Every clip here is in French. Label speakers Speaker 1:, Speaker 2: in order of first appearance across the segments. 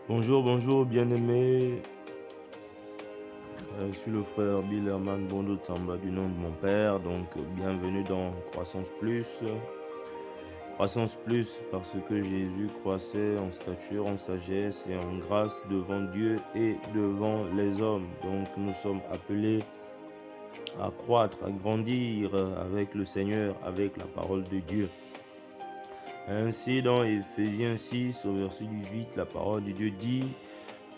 Speaker 1: Bonjour, bonjour, bien-aimé. Je suis le frère Bill Herman Bondo Tsamba du nom de mon père. Donc, bienvenue dans Croissance Plus. Croissance Plus parce que Jésus croissait en stature, en sagesse et en grâce devant Dieu et devant les hommes. Donc, nous sommes appelés à croître, à grandir avec le Seigneur, avec la parole de Dieu. Ainsi, dans Éphésiens 6, au verset 18, la parole de Dieu dit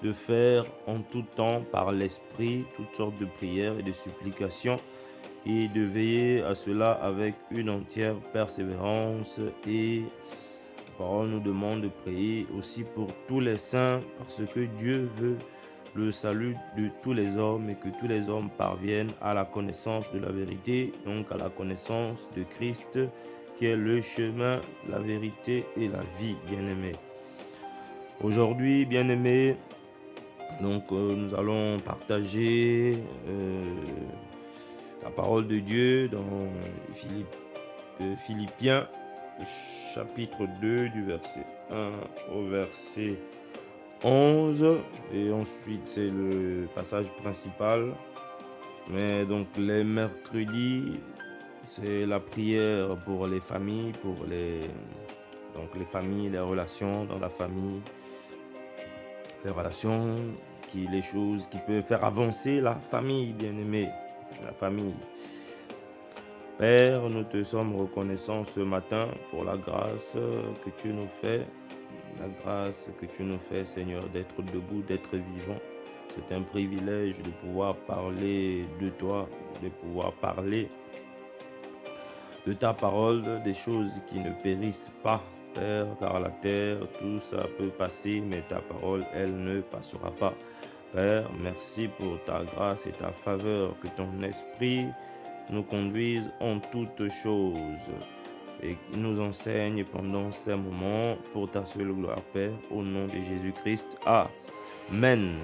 Speaker 1: de faire en tout temps par l'Esprit toutes sortes de prières et de supplications et de veiller à cela avec une entière persévérance. Et la parole nous demande de prier aussi pour tous les saints parce que Dieu veut le salut de tous les hommes et que tous les hommes parviennent à la connaissance de la vérité, donc à la connaissance de Christ qui est le chemin, la vérité et la vie, bien-aimés. Aujourd'hui, bien-aimés, donc nous allons partager la parole de Dieu dans Philippiens chapitre 2 du verset 1 au verset 11 et ensuite c'est le passage principal. Mais donc les mercredis, c'est la prière pour les familles, pour les familles, les relations dans la famille, les relations, les choses qui peuvent faire avancer la famille, bien-aimée, la famille. Père, nous te sommes reconnaissants ce matin pour la grâce que tu nous fais, Seigneur, d'être debout, d'être vivant. C'est un privilège de pouvoir parler de toi, de pouvoir parler de ta parole, des choses qui ne périssent pas, Père, car la terre, tout ça peut passer, mais ta parole, elle ne passera pas. Père, merci pour ta grâce et ta faveur, que ton esprit nous conduise en toutes choses et nous enseigne pendant ces moments pour ta seule gloire, Père, au nom de Jésus-Christ. Amen.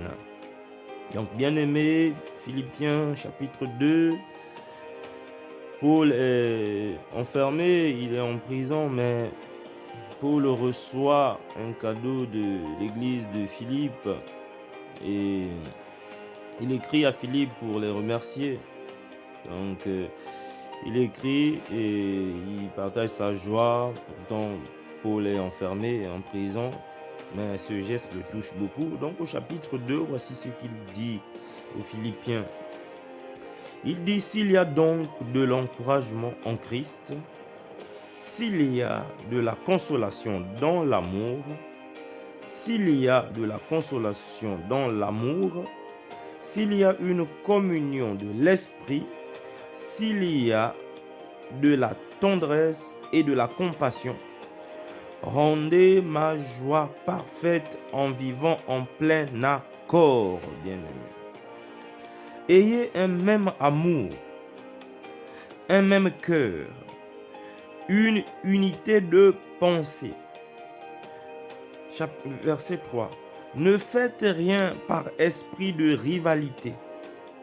Speaker 1: Donc, bien-aimé, Philippiens chapitre 2, Paul est enfermé, il est en prison, mais Paul reçoit un cadeau de l'église de Philippe et il écrit à Philippe pour les remercier. Donc, il écrit et il partage sa joie. Pourtant, Paul est enfermé en prison, mais ce geste le touche beaucoup. Donc, au chapitre 2, voici ce qu'il dit aux Philippiens. Il dit, s'il y a donc de l'encouragement en Christ, s'il y a de la consolation dans l'amour, s'il y a de la consolation dans l'amour, s'il y a une communion de l'esprit, s'il y a de la tendresse et de la compassion, rendez ma joie parfaite en vivant en plein accord, bien-aimés. Ayez un même amour, un même cœur, une unité de pensée. Verset 3. Ne faites rien par esprit de rivalité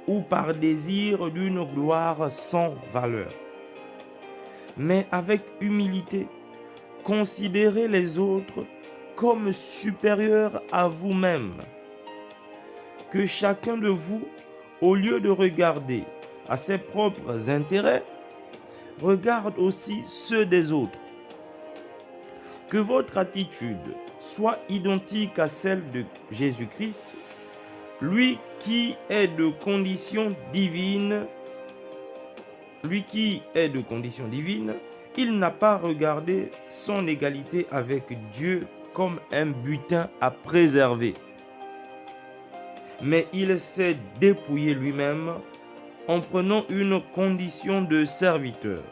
Speaker 1: ou par désir d'une gloire sans valeur, mais avec humilité, considérez les autres comme supérieurs à vous-même. Que chacun de vous, au lieu de regarder à ses propres intérêts, regarde aussi ceux des autres. Que votre attitude soit identique à celle de Jésus-Christ, lui qui est de condition divine. Il n'a pas regardé son égalité avec Dieu comme un butin à préserver, mais il s'est dépouillé lui-même en prenant une condition de serviteur,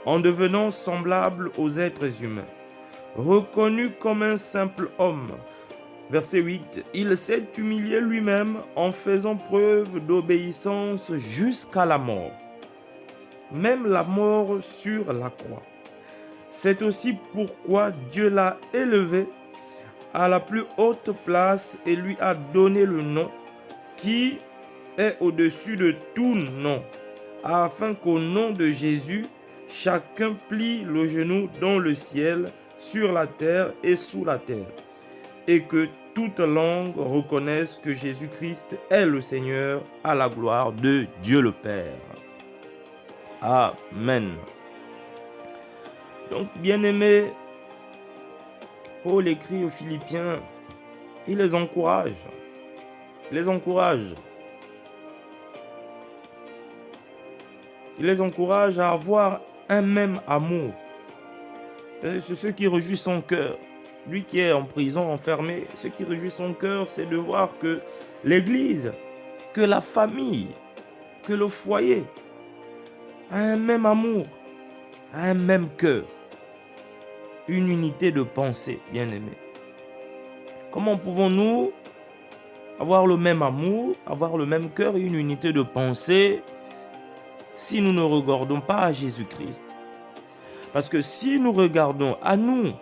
Speaker 1: en devenant semblable aux êtres humains. Reconnu comme un simple homme. Verset 8, il s'est humilié lui-même en faisant preuve d'obéissance jusqu'à la mort, même la mort sur la croix. C'est aussi pourquoi Dieu l'a élevé à la plus haute place et lui a donné le nom qui est au-dessus de tout nom, afin qu'au nom de Jésus, chacun plie le genou dans le ciel, sur la terre et sous la terre, et que toute langue reconnaisse que Jésus-Christ est le Seigneur, à la gloire de Dieu le Père. Amen. Donc, bien-aimés, Paul écrit aux Philippiens, il les encourage. Il les encourage. Il les encourage à avoir un même amour. C'est ce qui réjouit son cœur. Lui qui est en prison, enfermé, ce qui réjouit son cœur, c'est de voir que l'Église, que la famille, que le foyer a un même amour, a un même cœur, une unité de pensée, bien-aimés. Comment pouvons-nous avoir le même amour, avoir le même cœur et une unité de pensée si nous ne regardons pas à Jésus-Christ? Parce que si nous regardons à nous,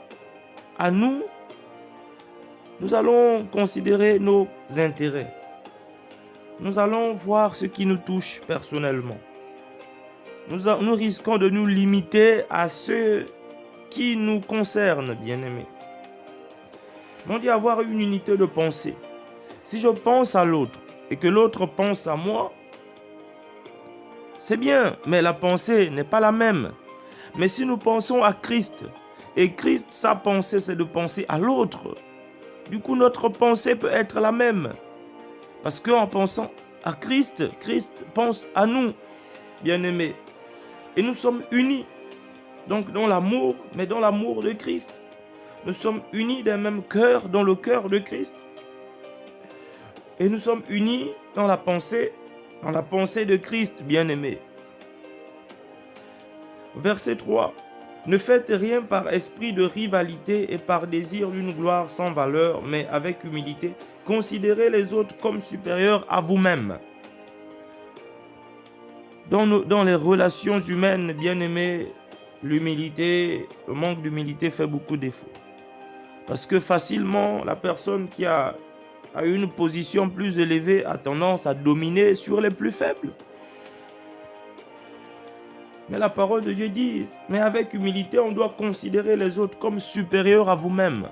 Speaker 1: nous allons considérer nos intérêts. Nous allons voir ce qui nous touche personnellement. Nous risquons de nous limiter à ce qui nous concerne, bien-aimés. On dit avoir une unité de pensée. Si je pense à l'autre et que l'autre pense à moi, c'est bien, mais la pensée n'est pas la même. Mais si nous pensons à Christ, et Christ, sa pensée, c'est de penser à l'autre, du coup, notre pensée peut être la même. Parce qu'en pensant à Christ, Christ pense à nous, bien-aimés. Et nous sommes unis, donc dans l'amour, mais dans l'amour de Christ. Nous sommes unis d'un même cœur, dans le cœur de Christ. Et nous sommes unis dans la pensée de Christ, bien-aimés. Verset 3. Ne faites rien par esprit de rivalité et par désir d'une gloire sans valeur, mais avec humilité, considérez les autres comme supérieurs à vous-même. Dans les relations humaines, bien-aimés, l'humilité, le manque d'humilité fait beaucoup défaut. Parce que facilement, la personne qui a une position plus élevée a tendance à dominer sur les plus faibles. Mais la parole de Dieu dit, mais avec humilité, on doit considérer les autres comme supérieurs à vous-même.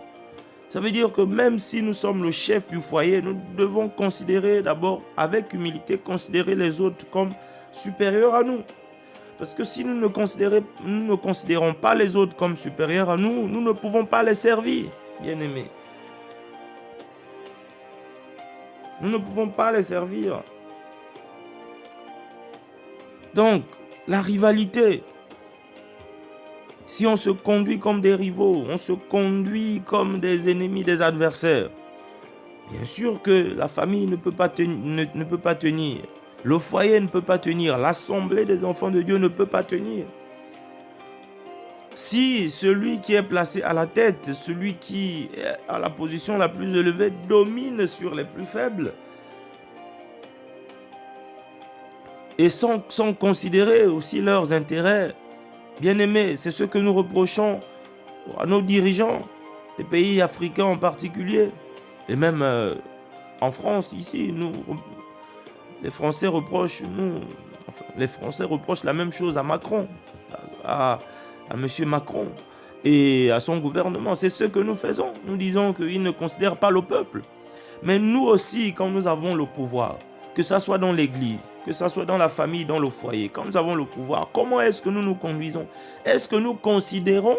Speaker 1: Ça veut dire que même si nous sommes le chef du foyer, nous devons considérer d'abord, avec humilité, considérer les autres comme supérieurs à nous. Parce que si nous ne considérons pas les autres comme supérieurs à nous, nous ne pouvons pas les servir, bien-aimés. Nous ne pouvons pas les servir. Donc, la rivalité, si on se conduit comme des rivaux, on se conduit comme des ennemis, des adversaires, bien sûr que la famille ne peut pas tenir, le foyer ne peut pas tenir, l'assemblée des enfants de Dieu ne peut pas tenir. Si celui qui est placé à la tête, celui qui est à la position la plus élevée, domine sur les plus faibles, et sans considérer aussi leurs intérêts, bien-aimés, c'est ce que nous reprochons à nos dirigeants, des pays africains en particulier, et même en France, ici, les Français reprochent la même chose à Macron, à M. Macron et à son gouvernement. C'est ce que nous faisons. Nous disons qu'ils ne considèrent pas le peuple. Mais nous aussi, quand nous avons le pouvoir, que ce soit dans l'église, que ce soit dans la famille, dans le foyer, quand nous avons le pouvoir, comment est-ce que nous nous conduisons? Est-ce que nous considérons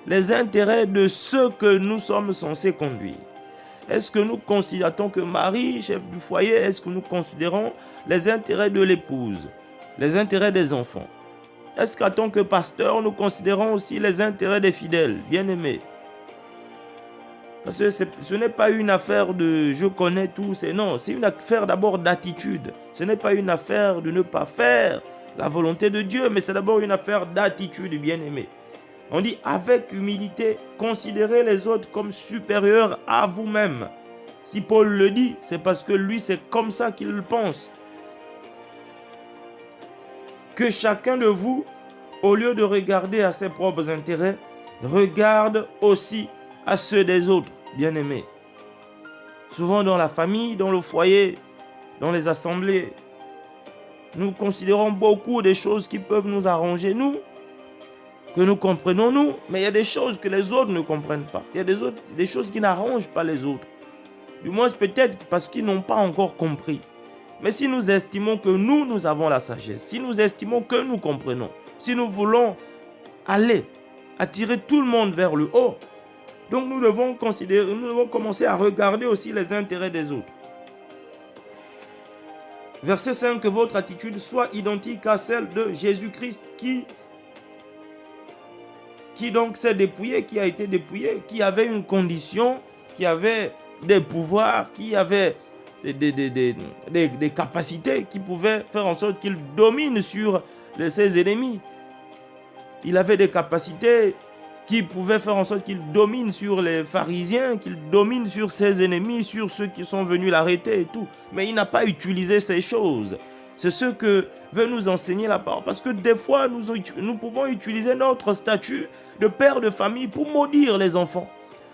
Speaker 1: les intérêts de ceux que nous sommes censés conduire? Est-ce que nous considérons, en tant que mari, chef du foyer, est-ce que nous considérons les intérêts de l'épouse, les intérêts des enfants? Est-ce qu'en tant que pasteur, nous considérons aussi les intérêts des fidèles, bien-aimés? Parce que ce n'est pas une affaire de « je connais tout », non, c'est une affaire d'abord d'attitude. Ce n'est pas une affaire de ne pas faire la volonté de Dieu, mais c'est d'abord une affaire d'attitude, bien-aimé. On dit avec humilité, considérez les autres comme supérieurs à vous-même. Si Paul le dit, c'est parce que lui, c'est comme ça qu'il le pense. Que chacun de vous, au lieu de regarder à ses propres intérêts, regarde aussi à ceux des autres, bien-aimés. Souvent dans la famille, dans le foyer, dans les assemblées, nous considérons beaucoup des choses qui peuvent nous arranger, nous. que nous comprenons nous, mais il y a des choses que les autres ne comprennent pas. Il y a des choses qui n'arrangent pas les autres. Du moins peut-être parce qu'ils n'ont pas encore compris. Mais si nous estimons que nous avons la sagesse, si nous estimons que nous comprenons, si nous voulons aller, attirer tout le monde vers le haut, donc nous devons commencer à regarder aussi les intérêts des autres. Verset 5, que votre attitude soit identique à celle de Jésus-Christ qui donc s'est dépouillé, qui a été dépouillé, qui avait une condition, qui avait des pouvoirs, qui avait des capacités, qui pouvaient faire en sorte qu'il domine sur ses ennemis. Il avait des capacités qui pouvaient faire en sorte qu'il domine sur les pharisiens, qu'il domine sur ses ennemis, sur ceux qui sont venus l'arrêter et tout. Mais il n'a pas utilisé ces choses. C'est ce que veut nous enseigner la parole. Parce que des fois, nous pouvons utiliser notre statut de père de famille pour maudire les enfants.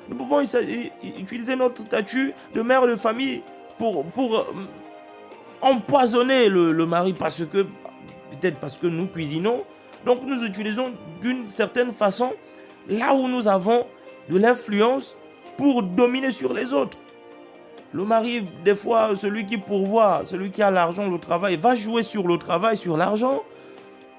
Speaker 1: Nous pouvons utiliser notre statut de mère de famille pour empoisonner le mari peut-être parce que nous cuisinons. Donc nous utilisons d'une certaine façon là où nous avons de l'influence pour dominer sur les autres. Le mari, des fois, celui qui pourvoit, celui qui a l'argent, le travail, va jouer sur le travail, sur l'argent.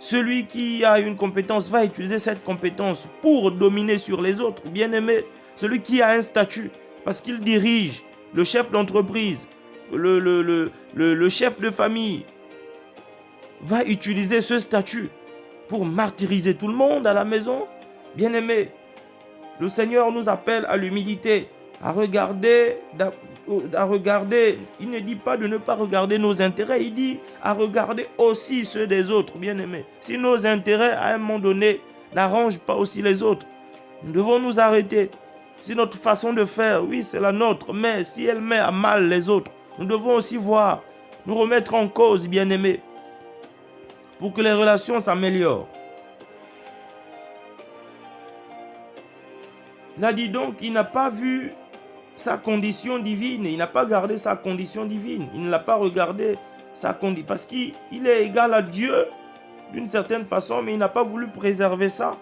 Speaker 1: Celui qui a une compétence va utiliser cette compétence pour dominer sur les autres. Bien-aimé, celui qui a un statut, parce qu'il dirige, le chef d'entreprise, le chef de famille, va utiliser ce statut pour martyriser tout le monde à la maison. Bien-aimé, le Seigneur nous appelle à l'humilité, à regarder, il ne dit pas de ne pas regarder nos intérêts, il dit à regarder aussi ceux des autres, bien-aimés. Si nos intérêts, à un moment donné, n'arrangent pas aussi les autres, nous devons nous arrêter. Si notre façon de faire, oui, c'est la nôtre, mais si elle met à mal les autres, nous devons aussi voir, nous remettre en cause, bien-aimés, pour que les relations s'améliorent. Il a dit donc qu'il n'a pas vu sa condition divine, il n'a pas gardé sa condition divine, il ne l'a pas regardé sa condition, parce qu'il est égal à Dieu d'une certaine façon, mais il n'a pas voulu préserver ça.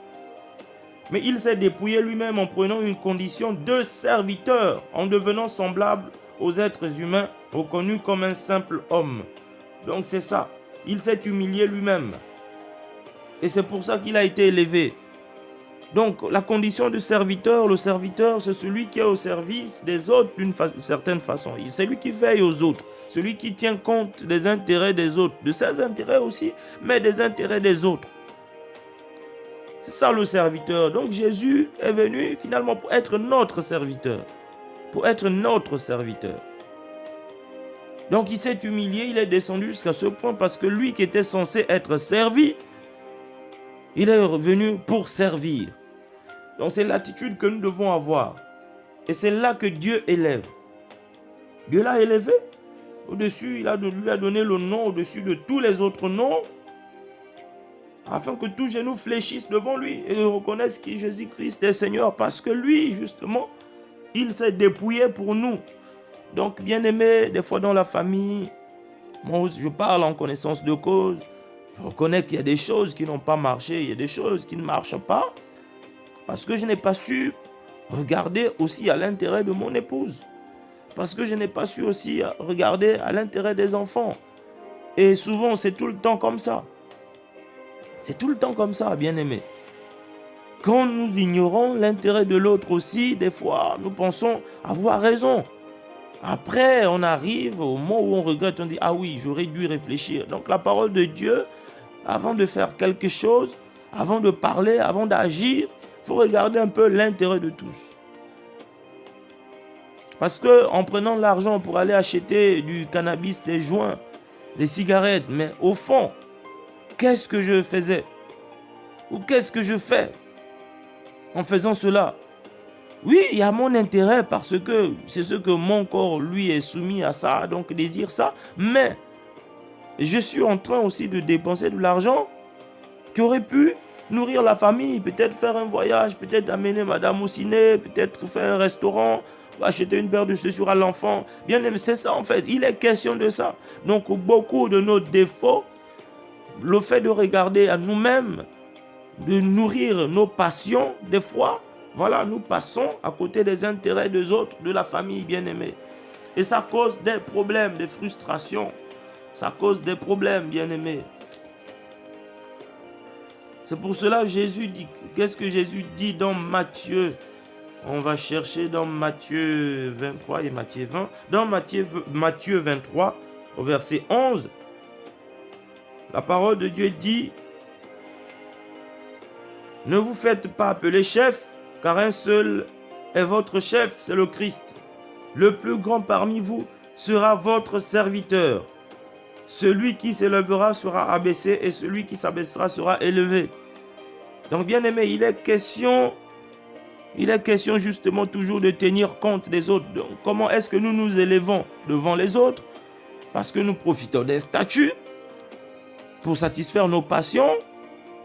Speaker 1: Mais il s'est dépouillé lui-même en prenant une condition de serviteur, en devenant semblable aux êtres humains, reconnu comme un simple homme. Donc c'est ça, il s'est humilié lui-même. Et c'est pour ça qu'il a été élevé. Donc la condition de serviteur, le serviteur c'est celui qui est au service des autres d'une certaine façon. C'est lui qui veille aux autres, celui qui tient compte des intérêts des autres, de ses intérêts aussi, mais des intérêts des autres. C'est ça le serviteur. Donc Jésus est venu finalement pour être notre serviteur. Pour être notre serviteur. Donc il s'est humilié, il est descendu jusqu'à ce point parce que lui qui était censé être servi, il est revenu pour servir. Donc c'est l'attitude que nous devons avoir. Et c'est là que Dieu élève. Dieu l'a élevé. Au-dessus, lui a donné le nom au-dessus de tous les autres noms, afin que tout genou fléchisse devant lui et reconnaisse que Jésus-Christ est Seigneur, parce que lui, justement, il s'est dépouillé pour nous. Donc, bien-aimé, des fois dans la famille, moi, je parle en connaissance de cause. Je reconnais qu'il y a des choses qui n'ont pas marché, il y a des choses qui ne marchent pas, parce que je n'ai pas su regarder aussi à l'intérêt de mon épouse. Parce que je n'ai pas su aussi regarder à l'intérêt des enfants. Et souvent, c'est tout le temps comme ça. C'est tout le temps comme ça, bien-aimé. Quand nous ignorons l'intérêt de l'autre aussi, des fois, nous pensons avoir raison. Après, on arrive au moment où on regrette, on dit « Ah oui, j'aurais dû réfléchir ». Donc la parole de Dieu, avant de faire quelque chose, avant de parler, avant d'agir, il faut regarder un peu l'intérêt de tous. Parce qu'en prenant l'argent pour aller acheter du cannabis, des joints, des cigarettes, mais au fond, qu'est-ce que je faisais? Ou qu'est-ce que je fais en faisant cela? Oui, il y a mon intérêt parce que c'est ce que mon corps, lui, est soumis à ça, donc désire ça. Mais je suis en train aussi de dépenser de l'argent qui aurait pu nourrir la famille, peut-être faire un voyage, peut-être amener madame au ciné, peut-être faire un restaurant, acheter une paire de chaussures à l'enfant. Bien aimé, c'est ça en fait, il est question de ça. Donc beaucoup de nos défauts, le fait de regarder à nous-mêmes, de nourrir nos passions, des fois, voilà, nous passons à côté des intérêts des autres, de la famille bien-aimée. Et ça cause des problèmes, des frustrations. Ça cause des problèmes, bien-aimés. C'est pour cela que Jésus dit, qu'est-ce que Jésus dit dans Matthieu? On va chercher dans Matthieu 23 et Matthieu 20. Dans Matthieu 23, au verset 11, la parole de Dieu dit: ne vous faites pas appeler chef, car un seul est votre chef, c'est le Christ. Le plus grand parmi vous sera votre serviteur. Celui qui s'élèvera sera abaissé et celui qui s'abaissera sera élevé. Donc bien aimé, il est question justement toujours de tenir compte des autres. Donc, comment est-ce que nous nous élevons devant les autres? Parce que nous profitons d'un statut pour satisfaire nos passions.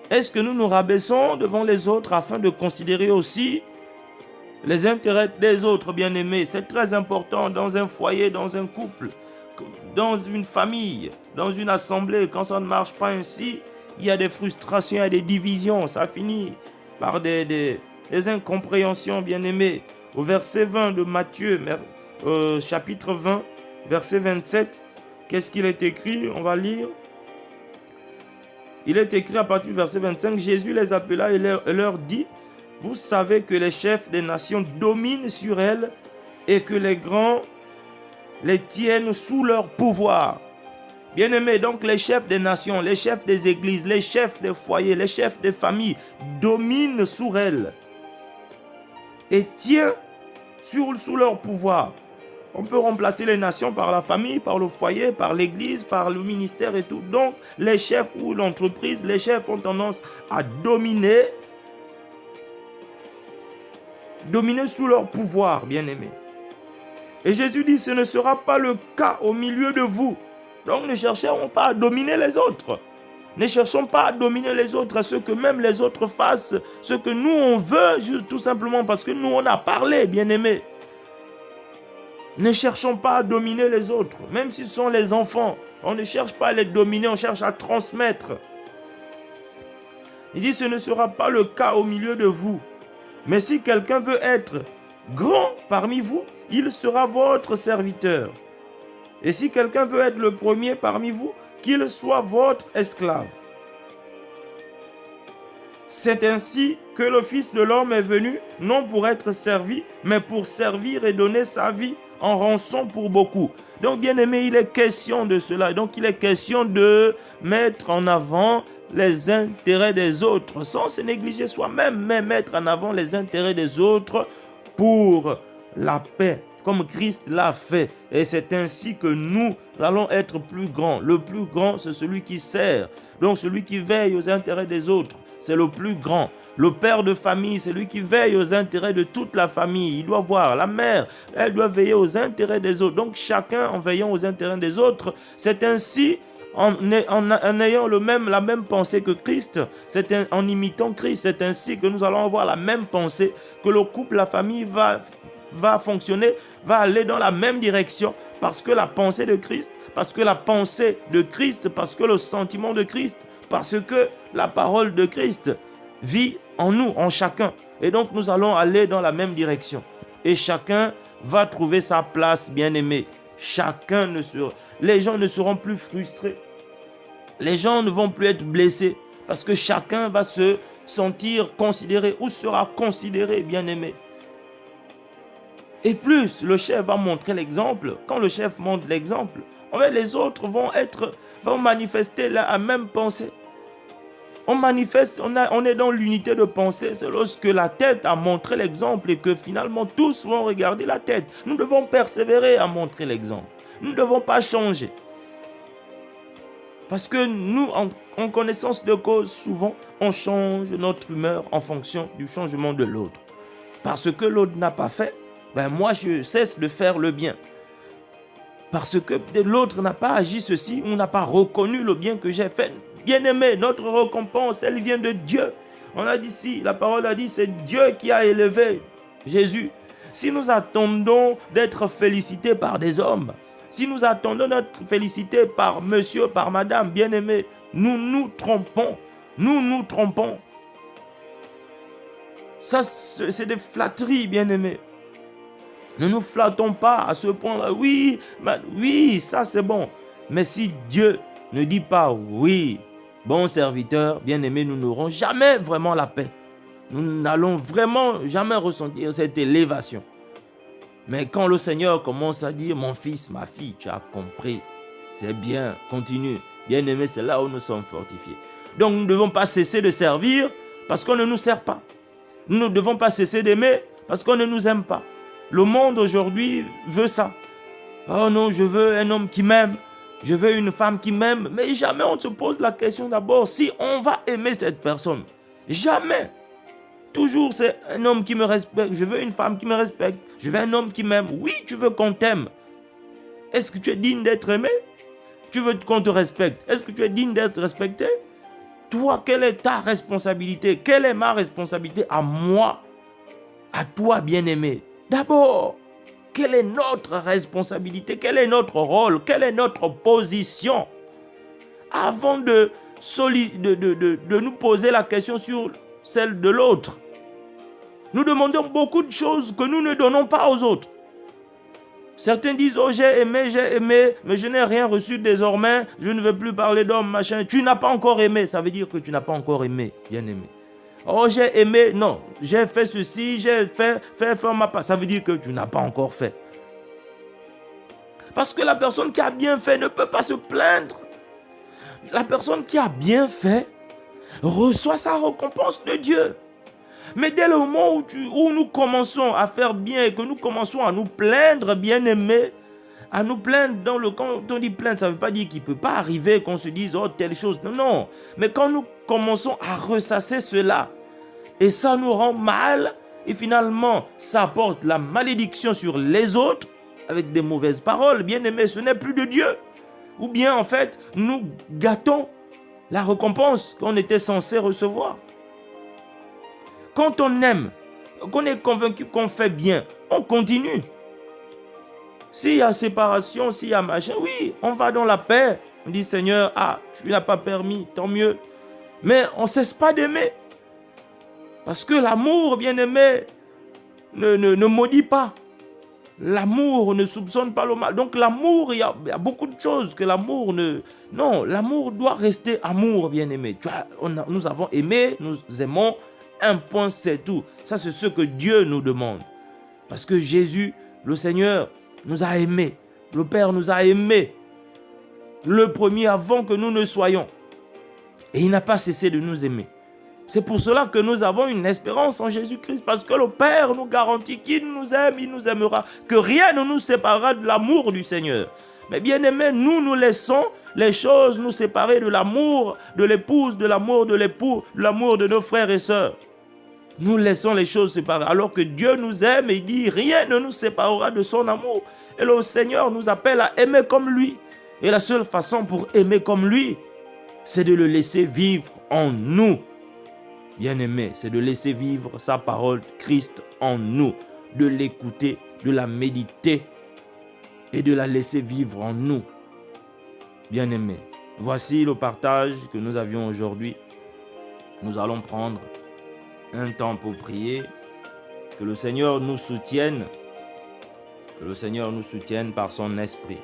Speaker 1: Est-ce que nous nous rabaissons devant les autres afin de considérer aussi les intérêts des autres, bien-aimés? C'est très important dans un foyer, dans un couple, dans une famille, dans une assemblée. Quand ça ne marche pas ainsi, il y a des frustrations, il y a des divisions. Ça finit par des incompréhensions, bien-aimés. Au verset 20 de Matthieu, chapitre 20, verset 27, qu'est-ce qu'il est écrit? On va lire. Il est écrit à partir du verset 25, Jésus les appela et leur dit: vous savez que les chefs des nations dominent sur elles et que les grands les tiennent sous leur pouvoir. Bien-aimés, donc les chefs des nations, les chefs des églises, les chefs des foyers, les chefs des familles dominent sur elles et tiennent sous leur pouvoir. On peut remplacer les nations par la famille, par le foyer, par l'église, par le ministère et tout. Donc, les chefs ou l'entreprise, les chefs ont tendance à dominer sous leur pouvoir, bien-aimés. Et Jésus dit, ce ne sera pas le cas au milieu de vous. Donc, ne cherchons pas à dominer les autres. Ne cherchons pas à dominer les autres, à ce que même les autres fassent ce que nous, on veut, juste tout simplement parce que nous, on a parlé, bien-aimés. Ne cherchons pas à dominer les autres, même s'ils sont les enfants. On ne cherche pas à les dominer, on cherche à transmettre. Il dit, ce ne sera pas le cas au milieu de vous. Mais si quelqu'un veut être grand parmi vous, il sera votre serviteur. Et si quelqu'un veut être le premier parmi vous, qu'il soit votre esclave. C'est ainsi que le Fils de l'homme est venu, non pour être servi, mais pour servir et donner sa vie en rançon pour beaucoup. Donc, bien aimé, il est question de cela. Donc, il est question de mettre en avant les intérêts des autres, sans se négliger soi-même, mais mettre en avant les intérêts des autres pour la paix, comme Christ l'a fait. Et c'est ainsi que nous allons être plus grands. Le plus grand, c'est celui qui sert. Donc, celui qui veille aux intérêts des autres, c'est le plus grand. Le père de famille, c'est lui qui veille aux intérêts de toute la famille. Il doit voir la mère, elle doit veiller aux intérêts des autres. Donc chacun en veillant aux intérêts des autres, c'est ainsi en ayant la même pensée que Christ, en imitant Christ, c'est ainsi que nous allons avoir la même pensée, que le couple, la famille va fonctionner, va aller dans la même direction, parce que la pensée de Christ, parce que la pensée de Christ, parce que le sentiment de Christ, parce que la parole de Christ vit en nous, en chacun. Et donc nous allons aller dans la même direction. Et chacun va trouver sa place, bien-aimé. Les gens ne seront plus frustrés. Les gens ne vont plus être blessés. Parce que chacun va se sentir considéré ou sera considéré, bien-aimé. Et plus le chef va montrer l'exemple, quand le chef montre l'exemple, en fait, les autres vont manifester la même pensée. On manifeste, on est dans l'unité de pensée. C'est lorsque la tête a montré l'exemple et que finalement tous vont regarder la tête. Nous devons persévérer à montrer l'exemple. Nous ne devons pas changer. Parce que nous, en connaissance de cause, souvent, on change notre humeur en fonction du changement de l'autre. Parce que l'autre n'a pas fait, moi je cesse de faire le bien. Parce que l'autre n'a pas agi ceci, ou n'a pas reconnu le bien que j'ai fait. Bien-aimé, notre récompense, elle vient de Dieu. On a dit ici, la parole a dit, c'est Dieu qui a élevé Jésus. Si nous attendons d'être félicités par des hommes, si nous attendons d'être félicités par monsieur, par madame, bien-aimé, nous nous trompons. Nous nous trompons. Ça, c'est des flatteries, bien-aimés. Ne nous flattons pas à ce point-là. Oui, oui, ça c'est bon. Mais si Dieu ne dit pas oui, bon serviteur, bien-aimé, nous n'aurons jamais vraiment la paix. Nous n'allons vraiment jamais ressentir cette élévation. Mais quand le Seigneur commence à dire, mon fils, ma fille, tu as compris, c'est bien, continue. Bien-aimé, c'est là où nous sommes fortifiés. Donc nous ne devons pas cesser de servir parce qu'on ne nous sert pas. Nous ne devons pas cesser d'aimer parce qu'on ne nous aime pas. Le monde aujourd'hui veut ça. Oh non, je veux un homme qui m'aime. Je veux une femme qui m'aime. Mais jamais on se pose la question d'abord si on va aimer cette personne. Jamais. Toujours c'est un homme qui me respecte. Je veux une femme qui me respecte. Je veux un homme qui m'aime. Oui, tu veux qu'on t'aime. Est-ce que tu es digne d'être aimé? Tu veux qu'on te respecte. Est-ce que tu es digne d'être respecté? Toi, quelle est ta responsabilité? Quelle est ma responsabilité à moi? À toi, bien-aimé. D'abord, quelle est notre responsabilité? Quel est notre rôle? Quelle est notre position? Avant de nous poser la question sur celle de l'autre. Nous demandons beaucoup de choses que nous ne donnons pas aux autres. Certains disent, oh j'ai aimé, mais je n'ai rien reçu désormais, je ne veux plus parler d'homme, machin. Tu n'as pas encore aimé, ça veut dire que tu n'as pas encore aimé, bien aimé. Oh j'ai aimé, non, j'ai fait ceci, j'ai fait ma part, ça veut dire que tu n'as pas encore fait. Parce que la personne qui a bien fait ne peut pas se plaindre. La personne qui a bien fait reçoit sa récompense de Dieu. Mais dès le moment où nous commençons à faire bien et que nous commençons à nous plaindre, bien-aimés, à nous plaindre, quand on dit plaindre, ça ne veut pas dire qu'il ne peut pas arriver qu'on se dise, oh, telle chose. Non, non. Mais quand nous commençons à ressasser cela, et ça nous rend mal, et finalement, ça apporte la malédiction sur les autres, avec des mauvaises paroles, bien-aimés, ce n'est plus de Dieu. Ou bien, en fait, nous gâtons la récompense qu'on était censé recevoir. Quand on aime, qu'on est convaincu qu'on fait bien, on continue. S'il y a séparation, s'il y a machin, oui, on va dans la paix. On dit, Seigneur, tu n'as pas permis, tant mieux. Mais on ne cesse pas d'aimer. Parce que l'amour, bien-aimé, ne maudit pas. L'amour ne soupçonne pas le mal. Donc l'amour, il y a beaucoup de choses que l'amour ne... Non, l'amour doit rester amour, bien-aimé. Nous avons aimé, nous aimons. Un point, c'est tout. Ça, c'est ce que Dieu nous demande. Parce que Jésus, le Seigneur, nous a aimés. Le Père nous a aimés. Le premier avant que nous ne soyons. Et il n'a pas cessé de nous aimer. C'est pour cela que nous avons une espérance en Jésus-Christ. Parce que le Père nous garantit qu'il nous aime, il nous aimera. Que rien ne nous séparera de l'amour du Seigneur. Mais bien aimés, nous laissons les choses nous séparer de l'amour de l'épouse, de l'amour de l'époux, de l'amour de nos frères et sœurs. Nous laissons les choses séparer. Alors que Dieu nous aime et il dit rien ne nous séparera de son amour. Et le Seigneur nous appelle à aimer comme lui. Et la seule façon pour aimer comme lui, c'est de le laisser vivre en nous. Bien-aimé, c'est de laisser vivre sa parole, Christ en nous. De l'écouter, de la méditer et de la laisser vivre en nous. Bien-aimé, voici le partage que nous avions aujourd'hui. Nous allons prendre un temps pour prier, que le Seigneur nous soutienne, par son esprit.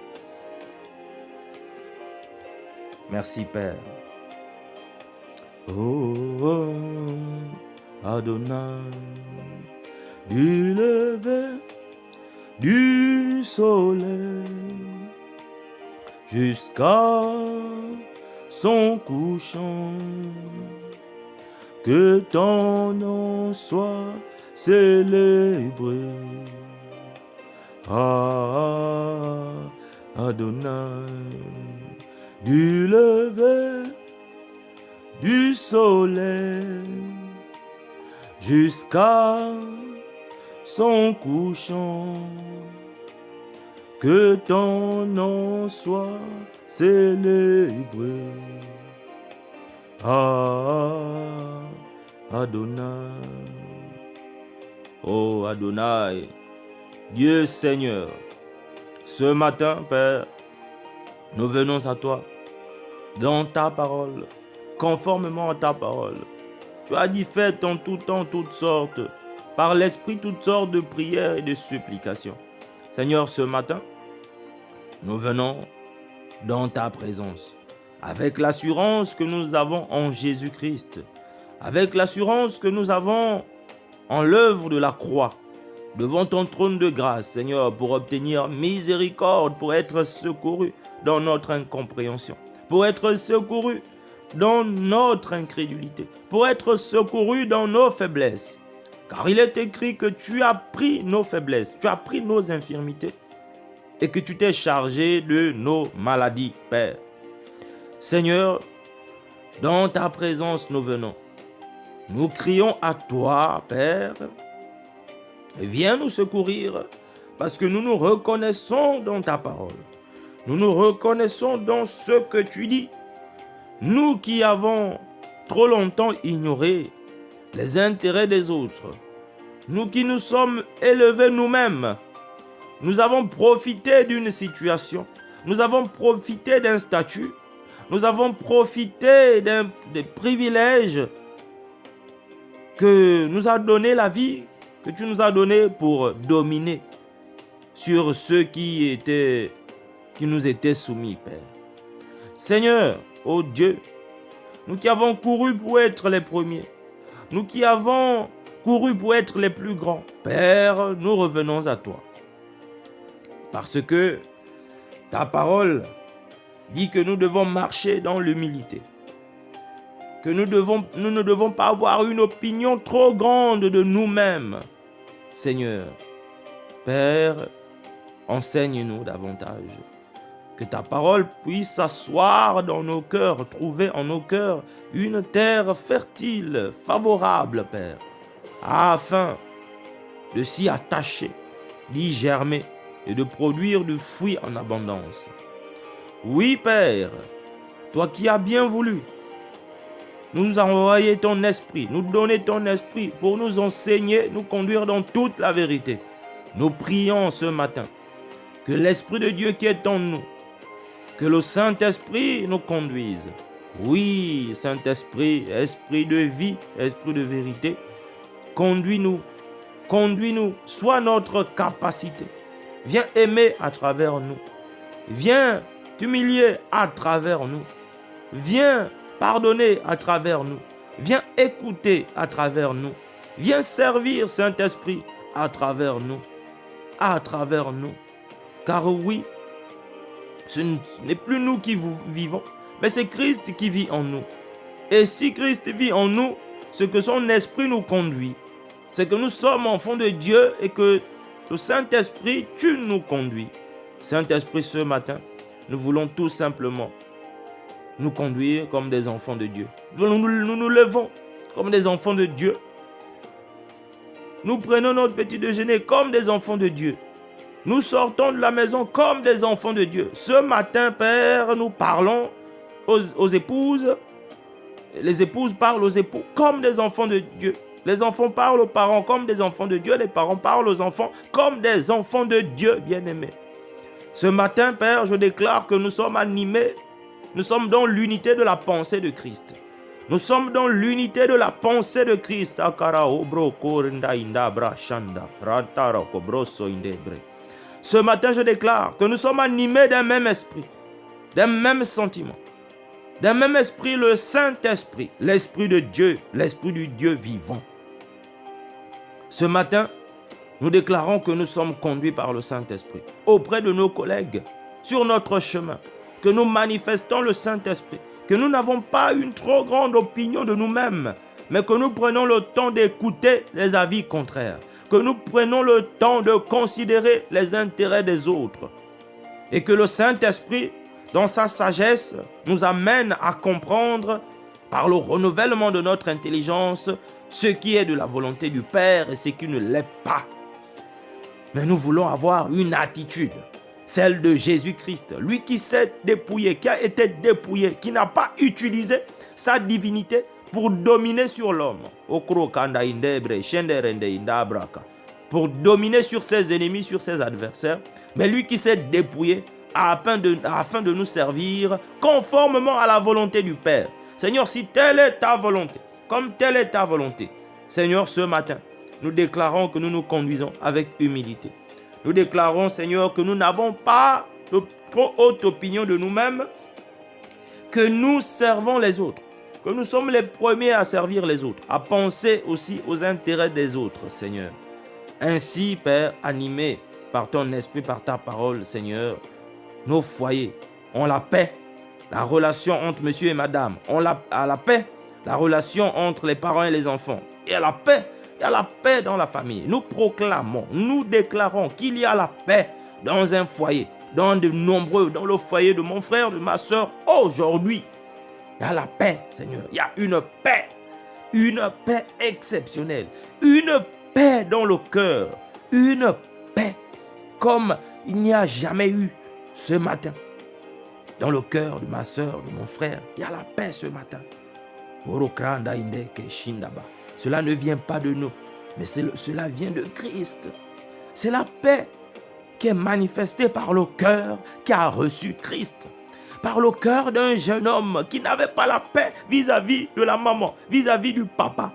Speaker 1: Merci Père. Oh, Adonai, du lever du soleil jusqu'à son couchant, que ton nom soit célébré. Adonai, du lever du soleil jusqu'à son couchant, que ton nom soit célébré. Adonai. Oh Adonai, Dieu Seigneur, ce matin, Père, nous venons à toi dans ta parole, conformément à ta parole. Tu as dit faites en tout temps toutes sortes, par l'Esprit toutes sortes de prières et de supplications. Seigneur, ce matin, nous venons dans ta présence, avec l'assurance que nous avons en Jésus-Christ, avec l'assurance que nous avons en l'œuvre de la croix, devant ton trône de grâce, Seigneur, pour obtenir miséricorde, pour être secouru dans notre incompréhension, pour être secouru dans notre incrédulité, pour être secouru dans nos faiblesses. Car il est écrit que tu as pris nos faiblesses, tu as pris nos infirmités et que tu t'es chargé de nos maladies, Père. Seigneur, dans ta présence nous venons. Nous crions à toi, Père. Viens nous secourir parce que nous nous reconnaissons dans ta parole. Nous nous reconnaissons dans ce que tu dis. Nous qui avons trop longtemps ignoré les intérêts des autres, nous qui nous sommes élevés nous-mêmes, nous avons profité d'une situation, nous avons profité d'un statut, nous avons profité des privilèges que nous a donné la vie, que tu nous as donné pour dominer sur ceux qui nous étaient soumis, Père. Seigneur, ô Dieu, nous qui avons couru pour être les premiers, nous qui avons couru pour être les plus grands, Père, nous revenons à toi. Parce que ta parole dit que nous devons marcher dans l'humilité, que nous ne devons pas avoir une opinion trop grande de nous-mêmes. Seigneur, Père, enseigne-nous davantage. Que ta parole puisse s'asseoir dans nos cœurs, trouver en nos cœurs une terre fertile, favorable, Père, afin de s'y attacher, d'y germer et de produire du fruit en abondance. Oui, Père, toi qui as bien voulu nous envoyer ton esprit, nous donner ton esprit pour nous enseigner, nous conduire dans toute la vérité. Nous prions ce matin que l'Esprit de Dieu qui est en nous, que le Saint-Esprit nous conduise. Oui, Saint-Esprit, Esprit de vie, Esprit de vérité, conduis-nous, sois notre capacité. Viens aimer à travers nous. Viens t'humilier à travers nous. Viens pardonner à travers nous. Viens écouter à travers nous. Viens servir, Saint-Esprit, à travers nous. À travers nous. Car oui, ce n'est plus nous qui vivons, mais c'est Christ qui vit en nous. Et si Christ vit en nous, ce que son esprit nous conduit, c'est que nous sommes enfants de Dieu et que le Saint-Esprit, tu nous conduis. Saint-Esprit, ce matin, nous voulons tout simplement nous conduire comme des enfants de Dieu. Nous nous levons comme des enfants de Dieu. Nous prenons notre petit déjeuner comme des enfants de Dieu. Nous sortons de la maison comme des enfants de Dieu. Ce matin, Père, nous parlons aux épouses. Les épouses parlent aux époux comme des enfants de Dieu. Les enfants parlent aux parents comme des enfants de Dieu. Les parents parlent aux enfants comme des enfants de Dieu bien-aimés. Ce matin, Père, je déclare que nous sommes animés. Nous sommes dans l'unité de la pensée de Christ. Nous sommes dans l'unité de la pensée de Christ. Ce matin, je déclare que nous sommes animés d'un même esprit, d'un même sentiment, d'un même esprit, le Saint-Esprit, l'Esprit de Dieu, l'Esprit du Dieu vivant. Ce matin, nous déclarons que nous sommes conduits par le Saint-Esprit auprès de nos collègues, sur notre chemin, que nous manifestons le Saint-Esprit, que nous n'avons pas une trop grande opinion de nous-mêmes, mais que nous prenons le temps d'écouter les avis contraires, que nous prenons le temps de considérer les intérêts des autres, et que le Saint-Esprit, dans sa sagesse, nous amène à comprendre, par le renouvellement de notre intelligence, ce qui est de la volonté du Père et ce qui ne l'est pas. Mais nous voulons avoir une attitude, celle de Jésus-Christ, lui qui s'est dépouillé, qui a été dépouillé, qui n'a pas utilisé sa divinité pour dominer sur l'homme, pour dominer sur ses ennemis, sur ses adversaires, mais lui qui s'est dépouillé afin de nous servir conformément à la volonté du Père. Seigneur, si telle est ta volonté, comme telle est ta volonté. Seigneur, ce matin, nous déclarons que nous nous conduisons avec humilité. Nous déclarons, Seigneur, que nous n'avons pas de trop haute opinion de nous-mêmes, que nous servons les autres, que nous sommes les premiers à servir les autres, à penser aussi aux intérêts des autres, Seigneur. Ainsi, Père, animé par ton esprit, par ta parole, Seigneur, nos foyers ont la paix, la relation entre monsieur et madame, ont la paix, la relation entre les parents et les enfants, et à la paix. Il y a la paix dans la famille. Nous proclamons, nous déclarons qu'il y a la paix dans un foyer, dans le foyer de mon frère, de ma soeur. Aujourd'hui, il y a la paix, Seigneur. Il y a une paix exceptionnelle, une paix dans le cœur, une paix comme il n'y a jamais eu ce matin. Dans le cœur de ma soeur, de mon frère, il y a la paix ce matin. Cela ne vient pas de nous, mais cela vient de Christ. C'est la paix qui est manifestée par le cœur qui a reçu Christ. Par le cœur d'un jeune homme qui n'avait pas la paix vis-à-vis de la maman, vis-à-vis du papa.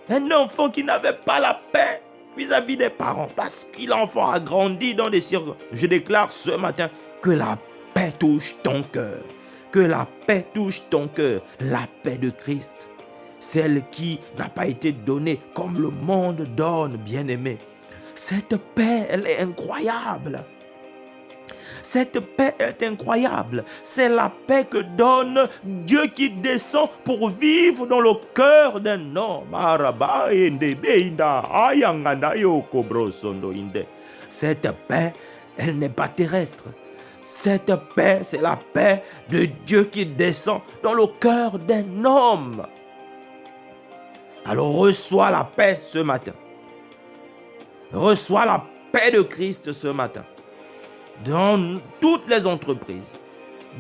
Speaker 1: Un enfant qui n'avait pas la paix vis-à-vis des parents, parce que l'enfant a grandi dans des circonstances. Je déclare ce matin que la paix touche ton cœur. Que la paix touche ton cœur. La paix de Christ. Celle qui n'a pas été donnée comme le monde donne, bien-aimé. Cette paix, elle est incroyable. Cette paix est incroyable. C'est la paix que donne Dieu qui descend pour vivre dans le cœur d'un homme. Cette paix, elle n'est pas terrestre. Cette paix, c'est la paix de Dieu qui descend dans le cœur d'un homme. Alors reçois la paix ce matin. Reçois la paix de Christ ce matin. Dans toutes les entreprises,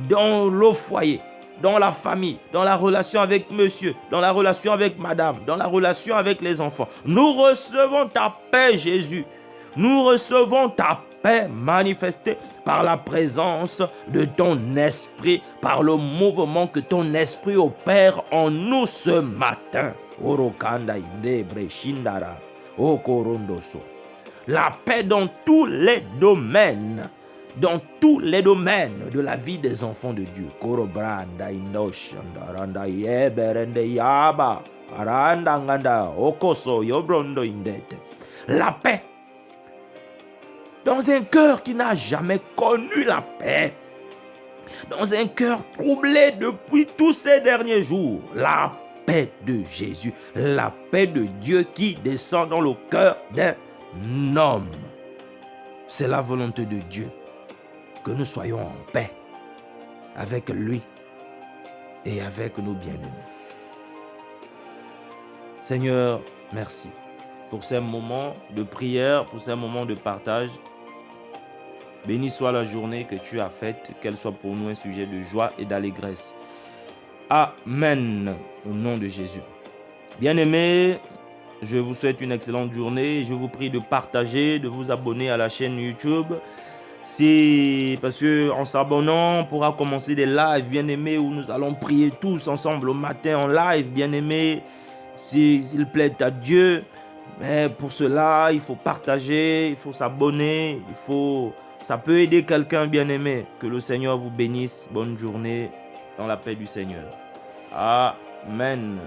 Speaker 1: dans le foyer, dans la famille, dans la relation avec monsieur, dans la relation avec madame, dans la relation avec les enfants. Nous recevons ta paix, Jésus. Nous recevons ta paix manifestée par la présence de ton esprit, par le mouvement que ton esprit opère en nous ce matin. La paix dans tous les domaines. Dans tous les domaines de la vie des enfants de Dieu. La paix. Dans un cœur qui n'a jamais connu la paix. Dans un cœur troublé depuis tous ces derniers jours. La paix de Jésus. La paix de Dieu qui descend dans le cœur d'un homme. C'est la volonté de Dieu. Que nous soyons en paix avec lui et avec nos bien-aimés. Seigneur, merci pour ces moments de prière, pour ces moments de partage. Béni soit la journée que tu as faite, qu'elle soit pour nous un sujet de joie et d'allégresse. Amen, au nom de Jésus. Bien-aimés, je vous souhaite une excellente journée. Je vous prie de partager, de vous abonner à la chaîne YouTube. C'est parce qu'en s'abonnant, on pourra commencer des lives, bien-aimés, où nous allons prier tous ensemble au matin en live, bien-aimés, s'il plaît à Dieu. Mais pour cela, il faut partager, il faut s'abonner, ça peut aider quelqu'un, bien-aimé. Que le Seigneur vous bénisse. Bonne journée dans la paix du Seigneur. Amen.